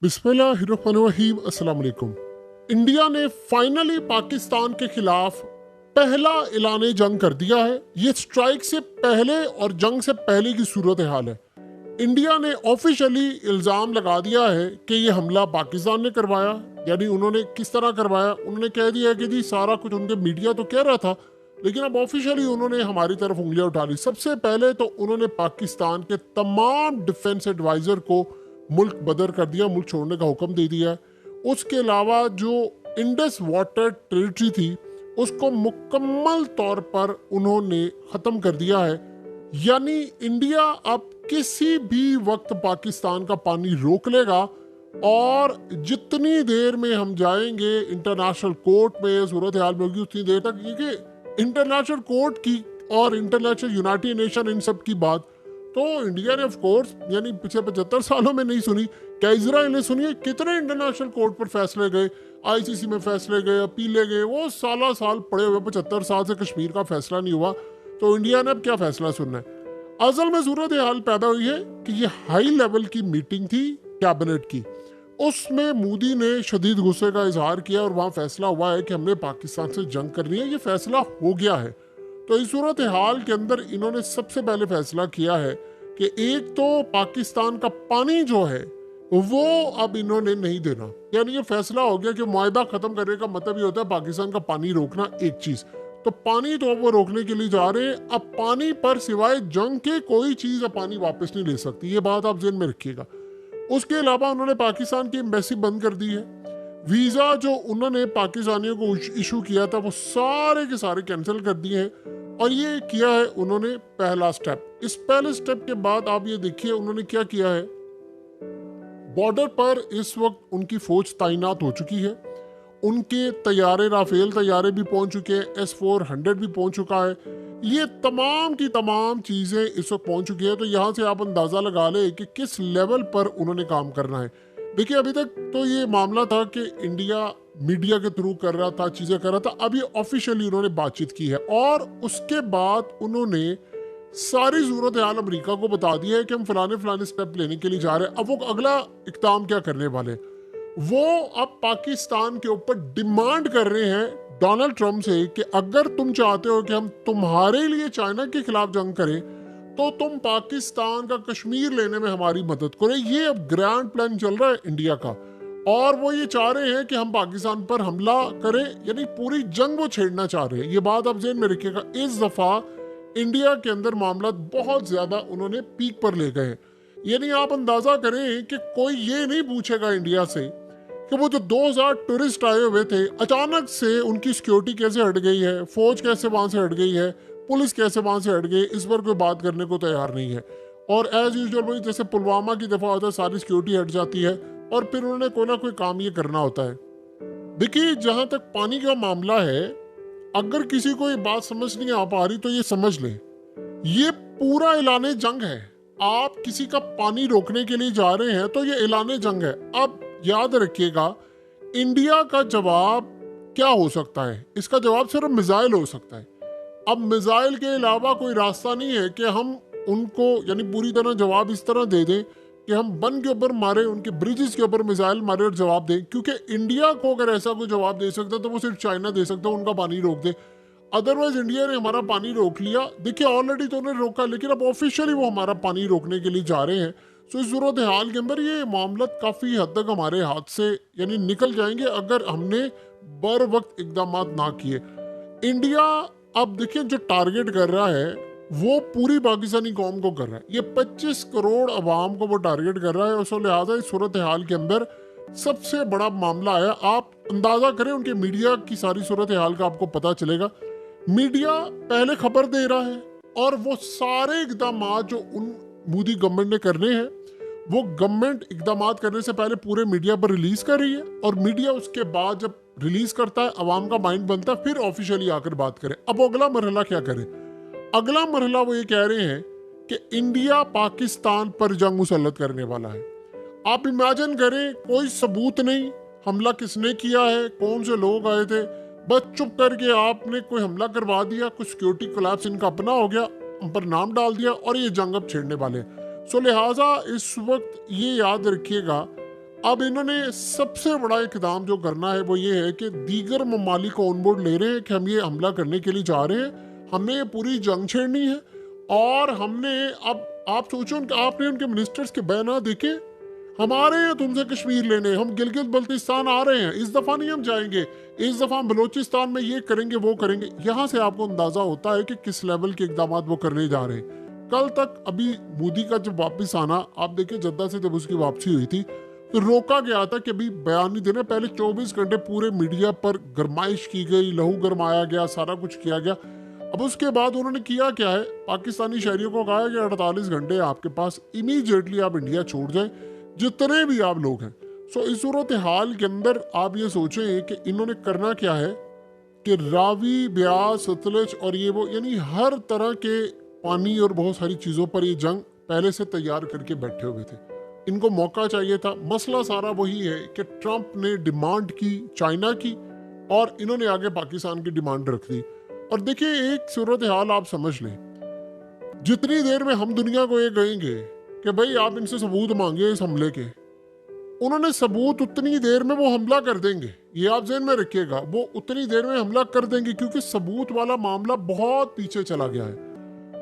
बिस्मिल्लाहिर्रहमानिर्रहीम। अस्सलाम वालेकुम। इंडिया ने फाइनली पाकिस्तान के खिलाफ पहला ऐलान जंग कर दिया है। ये स्ट्राइक से पहले और जंग से पहले की सूरत हाल है। इंडिया ने ऑफिशियली इल्ज़ाम लगा दिया है कि ये हमला पाकिस्तान ने करवाया। यानी उन्होंने किस तरह करवाया, उन्होंने कह दिया कि जी सारा कुछ उनके मीडिया तो कह रहा था, लेकिन अब ऑफिशियली उन्होंने हमारी तरफ उंगलियां उठा ली। सबसे पहले तो उन्होंने पाकिस्तान के तमाम डिफेंस एडवाइज़र को मुल्क बदर कर दिया, मुल्क छोड़ने का हुक्म दे दिया। उसके अलावा जो इंडस वाटर टेरिटरी थी उसको मुकम्मल तौर पर उन्होंने ख़त्म कर दिया है। यानी इंडिया अब किसी भी वक्त पाकिस्तान का पानी रोक लेगा और जितनी देर में हम जाएंगे इंटरनेशनल कोर्ट में सूरत हाल में होगी उतनी देर तक, क्योंकि इंटरनेशनल कोर्ट की और इंटरनेशनल यूनाइटेड नेशन इन सब की बात तो इंडिया ने ऑफ कोर्स यानी पिछले 75 सालों में नहीं सुनी। क्या इजराइल ने सुनी है? कितने इंटरनेशनल कोर्ट पर फैसले गए, आईसीसी में फैसले गए, अपीले गए, वो साल पड़े हुए। 75 साल से कश्मीर का फैसला नहीं हुआ, तो इंडिया ने अब क्या फैसला सुनना है? असल में सूरत हाल पैदा हुई है कि ये हाई लेवल की मीटिंग थी कैबिनेट की, उसमें मोदी ने शदीद गुस्से का इजहार किया और वहाँ फैसला हुआ है कि हमने पाकिस्तान से जंग करनी है। ये फैसला हो गया है। तो इस सूरत हाल के अंदर इन्होंने सबसे पहले फैसला किया है कि एक तो पाकिस्तान का पानी जो है वो अब इन्होंने नहीं देना। यानी ये फैसला हो गया कि मुआहदा खत्म करने का मतलब ये होता है पाकिस्तान का पानी रोकना। एक चीज तो पानी तो अब वो रोकने के लिए जा रहे हैं। अब पानी पर सिवाय जंग के कोई चीज अब पानी वापस नहीं ले सकती, ये बात आप जेहन में रखिएगा। उसके अलावा उन्होंने पाकिस्तान की एम्बेसी बंद कर दी है। वीजा जो उन्होंने पाकिस्तानियों को इशू किया था वो सारे के सारे कैंसिल कर दिए हैं। और ये किया है उन्होंने पहला स्टेप। इस पहले स्टेप के बाद आप ये देखिए उन्होंने क्या किया है। बॉर्डर पर इस वक्त उनकी फौज तैनात हो चुकी है। उनके तैयारे राफेल तैयारे भी पहुंच चुके हैं, S-400 भी पहुंच चुका है। ये तमाम की तमाम चीजें इस वक्त पहुंच चुकी है। तो यहाँ से आप अंदाजा लगा ले कि किस लेवल पर उन्होंने काम करना है। देखिए अभी तक तो ये मामला था कि इंडिया मीडिया के थ्रू कर रहा था, चीजें कर रहा था। अभी ऑफिशियली उन्होंने बातचीत की है और उसके बाद उन्होंने सारी सूरत हाल अमेरिका को बता दिया है कि हम फलाने स्टेप लेने के लिए जा रहे हैं। अब वो अगला इकदाम क्या करने वाले, वो अब पाकिस्तान के ऊपर डिमांड कर रहे हैं डोनाल्ड ट्रंप से कि अगर तुम चाहते हो कि हम तुम्हारे लिए चाइना के खिलाफ जंग करें तो तुम पाकिस्तान का कश्मीर लेने में हमारी मदद करो। ये अब ग्रैंड प्लान चल रहा है इंडिया का और वो ये चाह रहे हैं कि हम पाकिस्तान पर हमला करें, यानी पूरी जंग वो छेड़ना चाह रहे हैं। ये बात आप जेहन में रखिएगा। इस दफा इंडिया के अंदर मामला बहुत ज्यादा उन्होंने पीक पर ले गए। यानी आप अंदाजा करें कि कोई ये नहीं पूछेगा इंडिया से कि वो जो 2000 टूरिस्ट आए हुए थे अचानक से उनकी सिक्योरिटी कैसे हट गई है, फौज कैसे वहां से हट गई है, पुलिस कैसे वहां से हट गई, इस पर कोई बात करने को तैयार नहीं है। और एज यूजुअल वही जैसे पुलवामा की दफा होता है, सारी सिक्योरिटी हट जाती है और फिर उन्होंने कोई ना कोई काम ये करना होता है। देखिए जहां तक पानी का मामला है, अगर किसी को ये बात समझ नहीं आ पा रही तो ये समझ ले, ये पूरा ऐलान जंग है। आप किसी का पानी रोकने के लिए जा रहे हैं तो ये ऐलान जंग है। अब याद रखिएगा इंडिया का जवाब क्या हो सकता है? इसका जवाब सिर्फ मिसाइल हो सकता है। अब मिसाइल के अलावा कोई रास्ता नहीं है कि हम उनको यानी पूरी तरह जवाब इस तरह दे दें कि हम बन के ऊपर मारे, उनके ब्रिजेस के ऊपर मिसाइल मारे और जवाब दें। क्योंकि इंडिया को अगर ऐसा कोई जवाब दे सकता तो वो सिर्फ चाइना दे सकता, उनका पानी रोक दे। अदरवाइज इंडिया ने हमारा पानी रोक लिया। देखिए ऑलरेडी तो उन्होंने रोका, लेकिन अब ऑफिशियली वो हमारा पानी रोकने के लिए जा रहे हैं। तो इस सूरत हाल के अंदर ये मामला काफ़ी हद तक हमारे हाथ से यानी निकल जाएंगे अगर हमने बर वक्त इकदाम ना किए। इंडिया अब देखिए जो टारगेट कर रहा है वो पूरी पाकिस्तानी कौम को कर रहा है। ये 25 करोड़ अवाम को वो टारगेट कर रहा है। उस लिहाजा इस सूरत हाल के अंदर सबसे बड़ा मामला है। आप अंदाजा करें उनके मीडिया की सारी सूरत हाल का आपको पता चलेगा। मीडिया पहले खबर दे रहा है और वो सारे इकदाम जो उन मोदी गवर्नमेंट ने करने हैं वो गवर्नमेंट इकदाम करने से पहले पूरे मीडिया पर रिलीज कर रही है। और मीडिया उसके बाद जब रिलीज करता है, अवाम का माइंड बनता है, फिर ऑफिशियली आकर बात करे। अब अगला मरहला क्या करे? अगला मरहला वो ये कह रहे हैं कि इंडिया पाकिस्तान पर जंग मुसल्लत करने वाला है। आप इमेजिन करें, कोई सबूत नहीं, हमला किसने किया है, कौन से लोग आए थे, बस चुप करके आपने कोई हमला करवा दिया, कुछ सिक्योरिटी कोलैप्स इनका अपना हो गया, हम पर नाम डाल दिया और ये जंग अब छेड़ने वाले। सो लिहाजा इस वक्त ये याद रखिएगा अब इन्होंने सबसे बड़ा इकदाम जो करना है वो ये है कि दीगर ममालिक को ऑन बोर्ड ले रहे हैं कि हम ये हमला करने के लिए जा रहे हैं, हमने ये पूरी जंग छेड़नी है। और हमने अब आप सोचो आपने उनके मिनिस्टर्स के बयान देखे, हमारे हैं तुमसे कश्मीर लेने, हम गिलगित बल्तिस्तान आ रहे हैं, इस दफा नहीं हम जाएंगे, इस दफा हम बलोचिस्तान में ये करेंगे वो करेंगे। यहां से आपको अंदाजा होता है कि किस लेवल के इकदाम वो करने जा रहे हैं। कल तक अभी मोदी का जब वापस आना, आप देखिए जद्दा से जब उसकी वापसी हुई थी तो रोका गया था कि अभी बयान नहीं देना, पहले 24 घंटे पूरे मीडिया पर गरमाइश की गई, लहू गरमाया गया, सारा कुछ किया गया। अब उसके बाद उन्होंने किया क्या है, पाकिस्तानी शहरियों को कहा कि 48 घंटे आपके पास, इमीडिएटली आप इंडिया छोड़ जाएं जितने भी आप लोग हैं। सो इस सूरत हाल के अंदर आप ये सोचें कि इन्होंने करना क्या है कि रावी, ब्यास, सतलज और ये वो, यानी हर तरह के पानी और बहुत सारी चीज़ों पर ये जंग पहले से तैयार करके बैठे हुए थे। इनको मौका चाहिए था। मसला सारा वही है कि ट्रंप ने डिमांड की चाइना की और इन्होंने आगे पाकिस्तान की डिमांड रख दी। और देखिए एक सूरत हाल आप समझ लें, जितनी देर में हम दुनिया को ये कहेंगे कि भाई आप इनसे सबूत मांगे इस हमले के, उन्होंने सबूत उतनी देर में वो हमला कर देंगे। ये आप ज़हन में रखिएगा, वो उतनी देर में हमला कर देंगे क्योंकि सबूत वाला मामला बहुत पीछे चला गया है।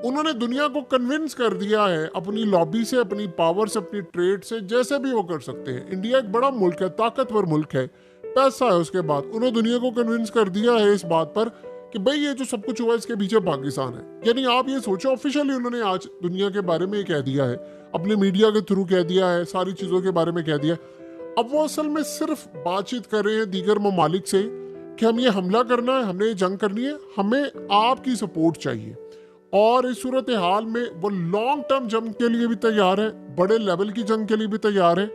उन्होंने दुनिया को कन्विंस कर दिया है अपनी लॉबी से, अपनी पावर से, अपनी ट्रेड से, जैसे भी वो कर सकते हैं। इंडिया एक बड़ा मुल्क है, ताकतवर मुल्क है, पैसा है, उसके बाद उन्होंने दुनिया को कन्विंस कर दिया है इस बात पर कि भाई ये जो सब कुछ हुआ इसके पीछे पाकिस्तान है। यानी आप ये सोचो ऑफिशियली उन्होंने आज दुनिया के बारे में कह दिया है, अपने मीडिया के थ्रू कह दिया है, सारी चीज़ों के बारे में कह दिया। अब वो असल में सिर्फ बातचीत कर रहे हैं दीगर ममालिक से कि हम ये हमला करना है, हमने ये जंग करनी है, हमें आपकी सपोर्ट चाहिए। और इस सूरत हाल में वो लॉन्ग टर्म जंग के लिए भी तैयार है, बड़े लेवल की जंग के लिए भी तैयार है।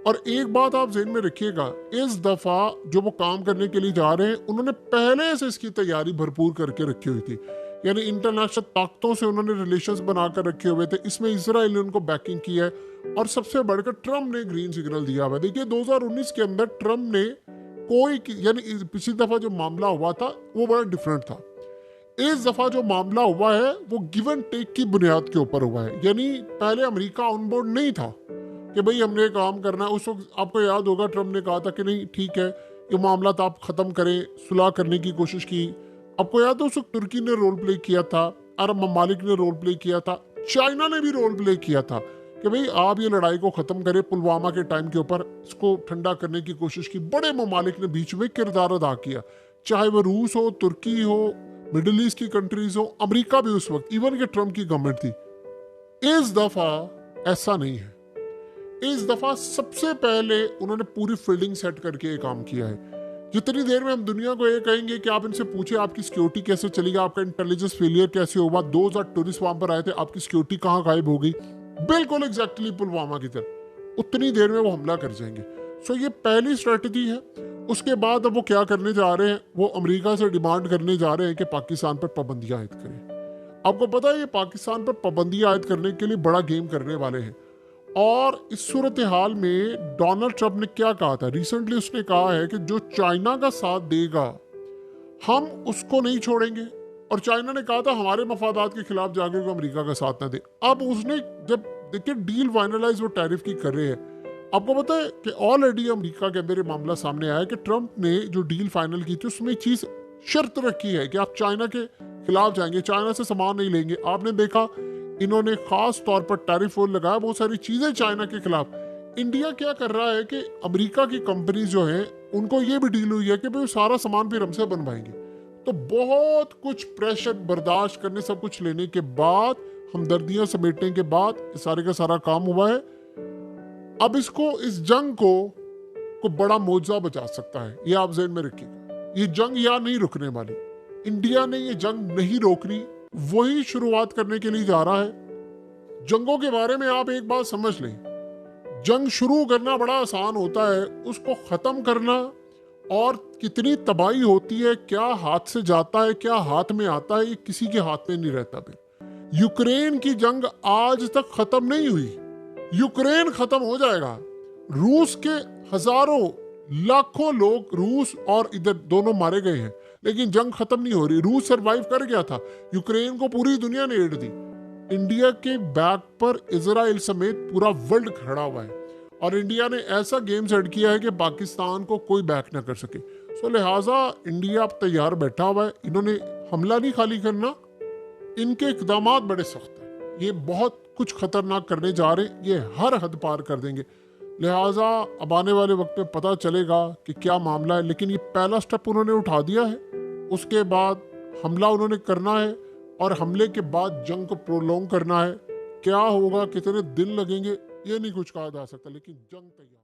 और एक बात आप ज़हन में रखिएगा, इस दफ़ा जो वो काम करने के लिए जा रहे हैं उन्होंने पहले से इसकी तैयारी भरपूर करके रखी हुई थी। यानी इंटरनेशनल ताकतों से उन्होंने रिलेशंस बनाकर रखे हुए थे। इसमें इजराइल ने उनको बैकिंग की है और सबसे बढ़कर ट्रंप ने ग्रीन सिग्नल दिया हुआ है। देखिए 2019 के अंदर ट्रंप ने कोई, यानी पिछली दफ़ा जो मामला हुआ था वो बड़ा डिफरेंट था। इस दफा जो मामला हुआ है वो गिव एंड टेक की बुनियाद के ऊपर हुआ है। यानी पहले अमेरिका ऑन बोर्ड नहीं था कि भाई हमने काम करना है। उस वक्त आपको याद होगा ट्रंप ने कहा था कि नहीं ठीक है ये मामला तो आप ख़त्म करें, सुलह करने की कोशिश की। आपको याद है उस वक्त तुर्की ने रोल प्ले किया था, अरब ममालिक ने रोल प्ले किया था, चाइना ने भी रोल प्ले किया था कि भाई आप ये लड़ाई को ख़त्म करें। पुलवामा के टाइम के ऊपर इसको ठंडा करने की कोशिश की। बड़े ममालिक ने बीच में किरदार अदा किया, चाहे वो रूस हो, तुर्की हो, मिडिल ईस्ट की कंट्रीज हो, अमेरिका भी उस वक्त, इवन के ट्रंप की गवर्नमेंट थी। इस दफा ऐसा नहीं है। इस दफा सबसे पहले उन्होंने पूरी फील्डिंग सेट करके ये काम किया है। जितनी देर में हम दुनिया को ये कहेंगे कि आप इनसे पूछे आपकी सिक्योरिटी कैसे चलेगी, आपका इंटेलिजेंस फेलियर कैसे हुआ, 2000 टूरिस्ट वहां पर आए थे, आपकी सिक्योरिटी कहाँ गायब हो गई, बिल्कुल एग्जैक्टली पुलवामा की तरह, उतनी देर में वो हमला कर जाएंगे। सो ये पहली स्ट्रेटजी है। उसके बाद अब वो क्या करने जा रहे हैं, वो अमेरिका से डिमांड करने जा रहे हैं कि पाकिस्तान पर पाबंदियां आयद करें। आपको पता है ये पाकिस्तान पर पाबंदियां आयद करने के लिए बड़ा गेम करने वाले हैं। और इस सूरत हाल में डोनाल्ड ट्रंप ने क्या कहा था रिसेंटली, उसने कहा है कि जो चाइना का साथ देगा हम उसको नहीं छोड़ेंगे। और चाइना ने कहा था हमारे मफादात के खिलाफ जाके को अमेरिका का साथ ना दे। अब उसने जब देखिए डील फाइनलाइज वो टैरिफ की कर रहे हैं, आपको पता है कि ऑलरेडी अमेरिका के अंदर ये मामला सामने आया कि ट्रंप ने जो डील फाइनल की थी उसमें चीज शर्त रखी है कि आप चाइना के खिलाफ जाएंगे, चाइना से सामान नहीं लेंगे। आपने देखा इन्होंने खास तौर पर टैरिफ लगाया बहुत सारी चीजें चाइना के खिलाफ। इंडिया क्या कर रहा है कि अमेरिका की कंपनी जो है उनको ये भी डील हुई है कि भाई सारा सामान फिर हमसे बनवाएंगे। तो बहुत कुछ प्रेशर बर्दाश्त करने, सब कुछ लेने के बाद, हमदर्दियां समेटने के बाद सारे का सारा काम हुआ है। अब इसको, इस जंग को बड़ा मौजा बचा सकता है, ये आप ज़हन में रखिएगा। ये जंग यहाँ नहीं रुकने वाली, इंडिया ने ये जंग नहीं रोकनी, वही शुरुआत करने के लिए जा रहा है। जंगों के बारे में आप एक बात समझ लें, जंग शुरू करना बड़ा आसान होता है, उसको खत्म करना और कितनी तबाही होती है, क्या हाथ से जाता है, क्या हाथ में आता है, ये किसी के हाथ में नहीं रहता। फिर यूक्रेन की जंग आज तक खत्म नहीं हुई, यूक्रेन खत्म हो जाएगा। रूस के हजारों लाखों लोग रूस और इधर दोनों मारे गए हैं, लेकिन जंग खत्म नहीं हो रही। रूस सरवाइव कर गया था, यूक्रेन को पूरी दुनिया ने एड दी। इंडिया के बैक पर इजराइल समेत पूरा वर्ल्ड खड़ा हुआ है और इंडिया ने ऐसा गेम सेट किया है कि पाकिस्तान को कोई बैक ना कर सके। सो लिहाजा इंडिया अब तैयार बैठा हुआ है, इन्होंने हमला नहीं खाली करना, इनके इकदाम बड़े सख्त हैं, ये बहुत कुछ खतरनाक करने जा रहे हैं, ये हर हद पार कर देंगे। लिहाजा अब आने वाले वक्त में पता चलेगा कि क्या मामला है, लेकिन ये पहला स्टेप उन्होंने उठा दिया है। उसके बाद हमला उन्होंने करना है और हमले के बाद जंग को प्रोलॉन्ग करना है। क्या होगा, कितने दिन लगेंगे, ये नहीं कुछ कहा जा सकता, लेकिन जंग तैयार।